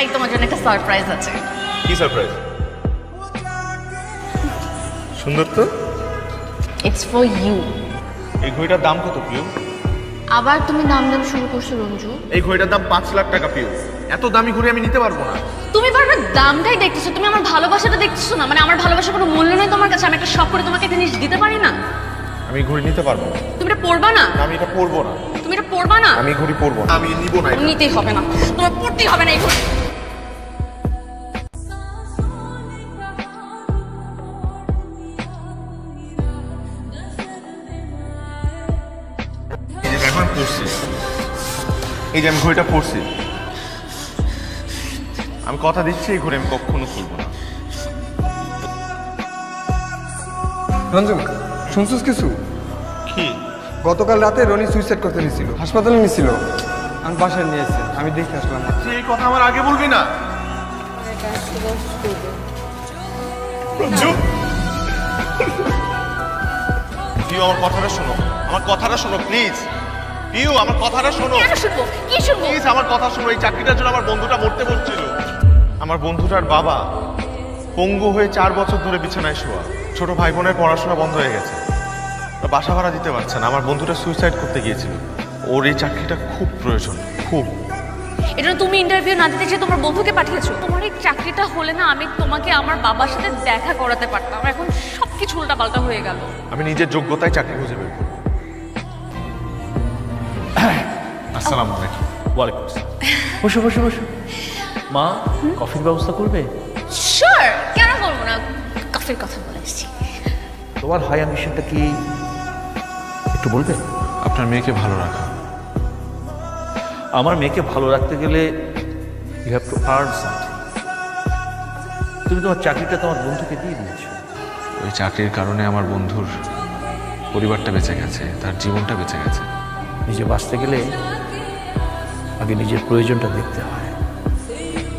ভাই তোমার জন্য একটা সারপ্রাইজ আছে। কি সারপ্রাইজ? সুন্দর তো। It's for you. এই ঘড়িটার দাম কত পিউ? আবার তুমি দাম শুরু করছো রঞ্জু। এই ঘড়িটার দাম 5 লাখ টাকা পিউ। এত দামি ঘড়ি আমি নিতে পারবো না। তুমি বারবার দামটাই দেখতেছো, তুমি আমার ভালোবাসাটা দেখতেছো না। মানে আমার ভালোবাসার কোনো মূল্য নেই তোমার কাছে? আমি একটা শখ করে তোমাকে জিনিস দিতে পারি না? আমি ঘড়ি নিতে পারবো না। তুমি এটা পরবা না? আমি এটা পরবো না। তুমি এটা পরবা না? আমি ঘড়ি পরবো না। আমি নিব না। নিতেই হবে না, তোমার পরতেই হবে না এই ঘড়ি। এখন পরছি, এই যে আমি ঘড়িটা পরছি, আমি কথা দিচ্ছি এই ঘড়ি আমি কখনো খুলবো না। রঞ্জন, শুনছিস কিছু? কি? গতকাল রাতে রনি সুইসাইড করতে নিয়েছিল, হাসপাতালে নিয়েছিল। আমি বাসায় নিয়ে এসেছি, আমি দেখে আসলাম। তুই এই কথা আমার আগে বলবি না। পিউ আমার কথাটা শোনো, আমার কথাটা শোনো প্লিজ। পিউ আমার কথাটা শোনো। কি শুনবো? প্লিজ আমার কথা শোনো। এই চাকরিটার জন্য আমার বন্ধুটা মরতে বলছিল। আমার বন্ধুটার বাবা পঙ্গু হয়ে 4 বছর ধরে বিছানায় শোয়া। ছোট ভাই বোনের পড়াশোনা বন্ধ হয়ে গেছে, বাসা ভাড়া দিতে পারছে না। আমার বন্ধুটা সুইসাইড করতে গিয়েছিল। ওর এই চাকরিটা খুব প্রয়োজন, খুব। এটা তুমি ইন্টারভিউ না দিতে যে তোমার বন্ধুকে পাঠিয়েছো। তোমার এই চাকরিটা হলে না আমি তোমাকে আমার বাবার সাথে দেখা করাতে পারতাম। এখন সবকিছু উল্টাপাল্টা হয়ে গেল। আমি নিজের যোগ্যতায় চাকরি খুঁজে বের করব। আসসালামু আলাইকুম। ওয়ালাইকুম আসসালাম। বসো বসো বসো। মা, কফির ব্যবস্থা করবে? শিওর, কেন বলবো না। কফির কথা বলেছি। তোমার হাই অ্যাম্বিশনটা কি একটু বলবে? আপনার মেয়েকে ভালো রাখা। আমার মেয়েকে ভালো রাখতে গেলে you have to earn something. তুমি তোমার চাকরিটা তোমার বন্ধুকে দিয়ে দিয়েছো। ওই চাকরির কারণে আমার বন্ধুর পরিবারটা বেঁচে গেছে, তার জীবনটা বেঁচে গেছে। নিজে বাঁচতে গেলে আগে নিজের প্রয়োজনটা দেখতে হয়।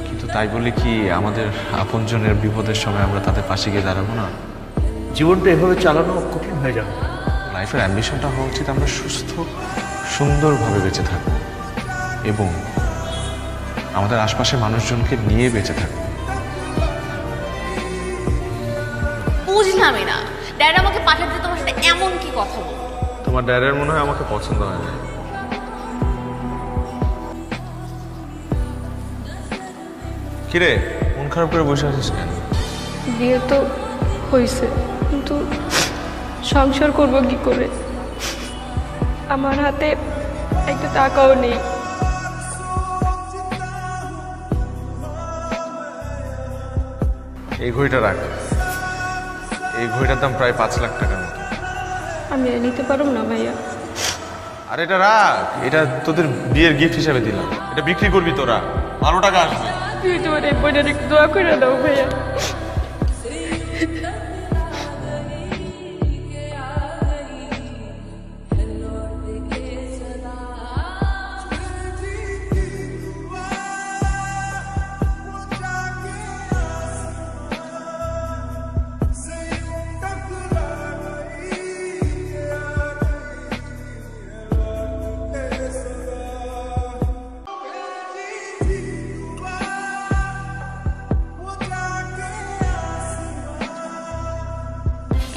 কিন্তু তাই বলে কি আমাদের আপনজনের বিপদের সময় আমরা তাদের পাশে গিয়ে দাঁড়াবো না? জীবনটা এভাবে চালানো কঠিন হয়ে যাবে। লাইফের অ্যাম্বিশনটা হওয়া উচিত আমরা সুস্থ সুন্দরভাবে বেঁচে থাকবো এবং আমাদের আশপাশের মানুষজনকে নিয়ে বেঁচে থাকবো। বুঝলামই না, ড্যাড আমাকে পাঠাতে তোমার সাথে এমন কি কথা বলবো? তোমার ড্যাডের মনে হয় আমাকে পছন্দ হয় না। কিরে, মন খারাপ করে বসে আছিস কেন? বিয়ে তো হয়েছে, কিন্তু সংসার করব কি করে? আমার হাতে একটা টাকাও নেই। এই ঘড়িটা রাখ। এই ঘড়িটার দাম প্রায় 5 লাখ টাকার মতো। আমি নিতে পারব না ভাইয়া। আর এটা রাখ, এটা তোদের বিয়ের গিফট হিসেবে দিলাম। এটা বিক্রি করবি তোরা, 12 টাকা আসবে। তুই তোমার এই বোনের একটু দোয়া করে দাও ভাইয়া।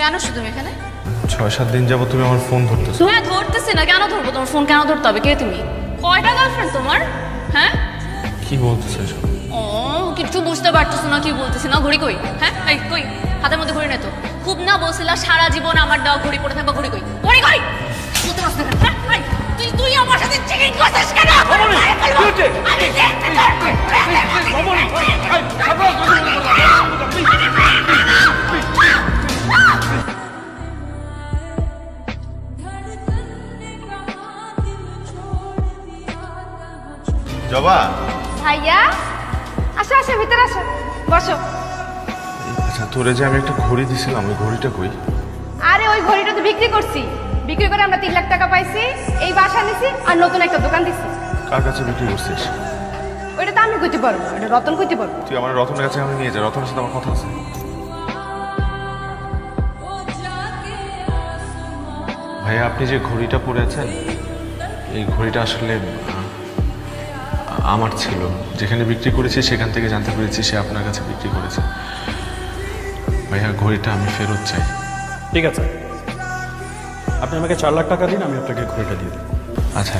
কেন আসছো তুমি এখানে? 6-7 দিন যাবো তুমি আমার ফোন ধরতেছো। হ্যাঁ ধরতেছি না, কেন ধরবো? তোমার ফোন কেন ধরতে হবে? কে তুমি? কয়টা গার্লফ্রেন্ড তোমার? হ্যাঁ কি বলতেছো এসব? ও কিছু বুঝতে পারতেছো না কি বলতেছি না? ঘড়ি কই? হ্যাঁ এই কই? হাতের মধ্যে ঘড়ি নেই তো? খুব না বলছিলা সারা জীবন আমার দেওয়া ঘড়ি পরে থাকবা। ঘড়ি কই? ঘড়ি কই? বুঝতে পারছ না? হ্যাঁ তুই তুই আমার সাথে চিটিং করছিস কেন? জবা, ভাইয়া আসো আসো, ভিতরে আসো, বসো। আচ্ছা তোরে যে আমি একটা ঘড়ি দিছিলাম, ওই ঘড়িটা কই? আরে ওই ঘড়িটা তো বিক্রি করছি। বিক্রি করে আমরা 3 লাখ টাকা পাইছি। এই বাসা নিছি আর নতুন একটা দোকান দিছি। কার কাছে বিক্রি করছিস? ওইটা তো আমি কইতে পারবো না, এটা রতন কইতে পারবো। তুই আমার রতনের কাছে আমি নিয়ে যা, রতনের সাথে আমার কথা আছে। ভাইয়া আপনি যে ঘড়িটা পরেছেন, এই ঘড়িটা আসলে আমার ছিল, যেখানে বিক্রি করেছি সেখান থেকে জানতে পেরেছি সে আপনার কাছে বিক্রি করেছে। ভাইয়া ঘড়িটা আমি ফেরত চাই। ঠিক আছে, আপনি আমাকে 4 লাখ টাকা দিন, আমি আপনাকে ঘড়িটা দিয়ে দেব। আচ্ছা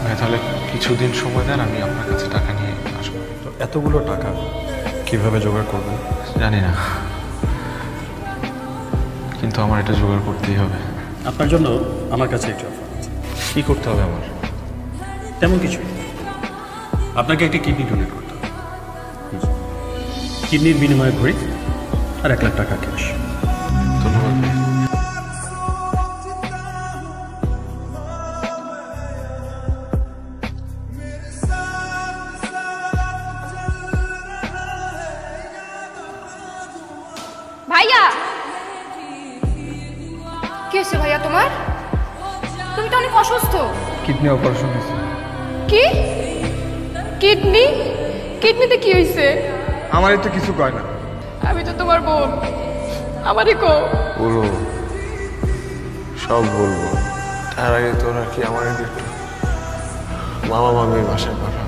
ভাইয়া, তাহলে কিছুদিন সময় দেন, আমি আপনার কাছে টাকা নিয়ে আসবো। তো এতগুলো টাকা কিভাবে জোগাড় করবেন? জানি না, কিন্তু আমার এটা জোগাড় করতেই হবে। আপনার জন্য আমার কাছে একটা অফার আছে। কি করতে হবে আমার? তেমন কিছুই, আপনাকে একটা কিডনি ডোনেট করতে হবে। কিডনির বিনিময়ে ঘড়ি আর 1 লাখ টাকা ক্যাশ। ধন্যবাদ ভাই। ভাইয়া, কি হয়েছে ভাইয়া তোমার? তুমি তো অনেক অসুস্থ। কিডনি অপারেশন হয়েছে। কি? কিডনি? কিডনিতে কি হয়েছে? আমারই তো কিছু কয় না। আমি তো তোমার বোন, আমারই কো। বলো, সব বলবো। তার আগে তোরা কি আমার একটু মামা মামির বাসায় পাঠা।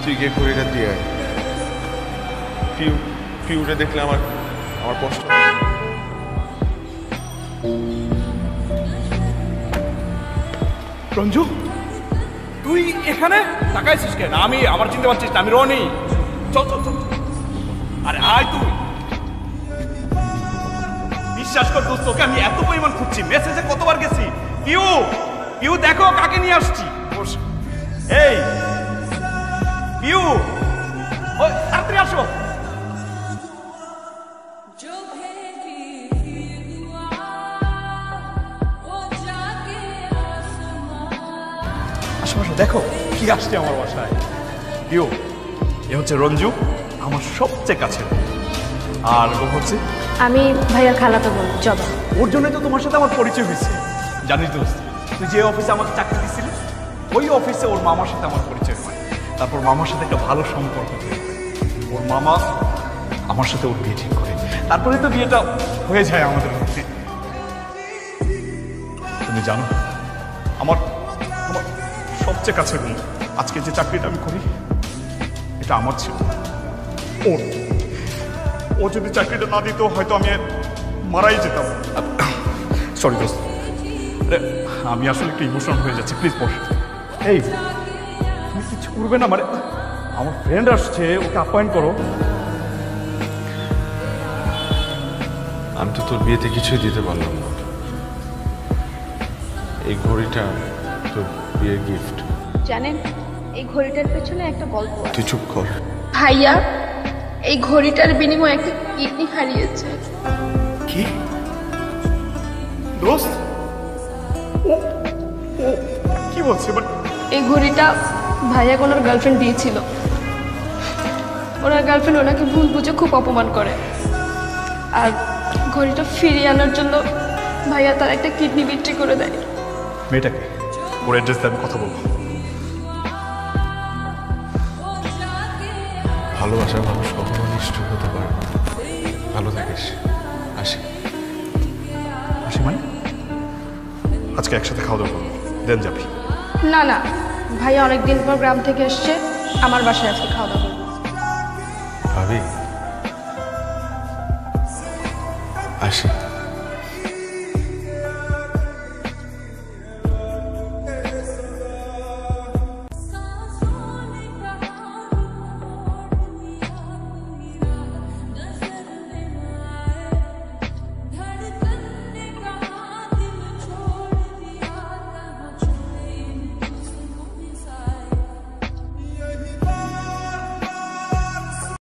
তুই গিয়ে ঘড়িটা দিয়ে আয়। পিউটা দেখলে আমার কষ্ট হয়। রঞ্জু, তুই এখানে তাকাইছিস কেন? আমি আমার চিনতে পারছিস না, আমি রনি। চল চল চল, আরে আয় তুই। বিশ্বাস কর দোস্ত, তোকে আমি এত পরিমাণ খুঁজছি, মেসেজে কতবার গেছি। পিউ, পিউ দেখো কাকে নিয়ে আসছি। এই পিউ, ওই তাড়াতাড়ি আসো। আশেপাশে দেখো কি আসছে আমার বাসায়। পিউ, এ হচ্ছে রঞ্জু, আমার সবচেয়ে কাছের। আর ও হচ্ছে আমি ভাইয়ার খালাতো বোন জবা। ওর জন্যই তো তোমার সাথে আমার পরিচয় হয়েছে। জানিস দোস্ত, তুই যে অফিসে আমাকে চাকরি দিচ্ছিলি, ওই অফিসে ওর মামার সাথে আমার পরিচয় হয়। তারপর মামার সাথে একটা ভালো সম্পর্ক তৈরি হয়। ওর মামা আমার সাথে ওর বিয়ে ঠিক করে, তারপরে তো বিয়েটা হয়ে যায় আমাদের মধ্যে। তুমি জানো, আমার আমার সবচেয়ে কাছের বন্ধু, আজকে যে চাকরিটা আমি করি এটা আমার ছিল। ও যদি চাকরিটা না দিত হয়তো আমি মারাই যেতাম। সরি দোস্ত, আমি আসলে একটু ইমোশনাল হয়ে যাচ্ছি, প্লিজ বস। এই তুমি কিছু করবে না? মানে আমার ফ্রেন্ড আসছে, ওকে আপ্যায়ন করো। আমি তো তোর বিয়েতে কিছুই দিতে পারলাম না। এই ঘড়িটা তোর বিয়ের গিফট। জানেন, এই ঘড়িটার পেছনে একটা গল্প আছে। তুই চুপ কর। ভাইয়া এই ঘড়িটার বিনিময়ে একটা কিডনি হারিয়েছে। কি দোস্ত? ও ও কি বলছে? বাট এই ঘড়িটা ভাইয়া ওনার গার্লফ্রেন্ড দিয়েছিল। ওনার গার্লফ্রেন্ড ওনাকে ভুল বুঝে খুব অপমান করে, আর ঘড়িটা ফিরিয়ে আনার জন্য ভাইয়া তার একটা কিডনি বিক্রি করে দেয়। মেয়েটাকে ওর অ্যাড্রেস দিয়ে আমি কথা বলবো। ভালোবাসার মানুষ কখনো নিষ্ঠুর হতে পারে না। ভালো থাকিস। আসি। আসি মানে? আজকে একসাথে খাওয়া দাওয়া করবো, দেন যাবি? না না, ভাইয়া অনেকদিন পর গ্রাম থেকে এসছে, আমার বাসায় আজকে খাওয়া দাওয়া করবো। ভাবি, আসি।